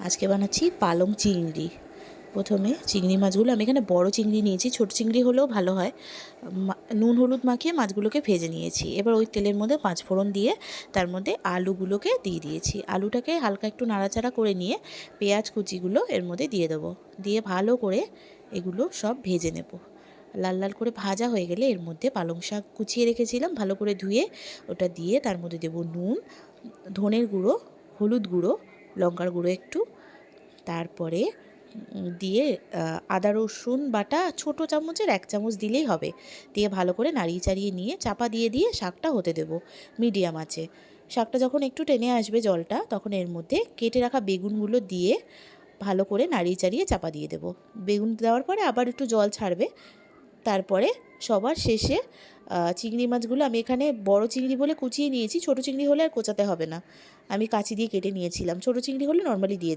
আজকে বানাচ্ছি পালং চিংড়ি। প্রথমে চিংড়ি মাছগুলো আমি এখানে বড় চিংড়ি নিয়েছি, ছোট চিংড়ি হলেও ভালো হয়। নুন হলুদ মাখিয়ে মাছগুলোকে ভেজে নিয়েছি। এবার ওই তেলের মধ্যে পাঁচফোড়ন দিয়ে তার মধ্যে আলুগুলোকে দিয়ে দিয়েছি। আলুটাকে হালকা একটু নাড়াচাড়া করে নিয়ে পেঁয়াজ কুচিগুলো এর মধ্যে দিয়ে দেবো। দিয়ে ভালো করে এগুলো সব ভেজে নেব। লাল লাল করে ভাজা হয়ে গেলে এর মধ্যে পালং শাক কুচিয়ে রেখেছিলাম, ভালো করে ধুয়ে ওটা দিয়ে তার মধ্যে দেবো নুন, ধনের গুঁড়ো, হলুদ গুঁড়ো, লঙ্কার গুঁড়ো একটু, তারপরে দিয়ে আদা রসুন বাটা ছোটো চামচের 1 চামচ দিলেই হবে। দিয়ে ভালো করে নাড়িয়ে চাড়িয়ে নিয়ে চাপা দিয়ে শাকটা হতে দেবো মিডিয়াম আঁচে। শাকটা যখন একটু টেনে আসবে জলটা, তখন এর মধ্যে কেটে রাখা বেগুনগুলো দিয়ে ভালো করে নাড়িয়ে চাড়িয়ে চাপা দিয়ে দেবো। বেগুন দেওয়ার পরে আবার একটু জল ছাড়বে। তারপরে সবার শেষে চিংড়ি মাছগুলো আমি এখানে বড় চিংড়ি বলে কুচিয়ে নিয়েছি, ছোটো চিংড়ি হলে আর কোচাতে হবে না। আমি কাঁচি দিয়ে কেটে নিয়েছিলাম, ছোটো চিংড়ি হলে নর্মালি দিয়ে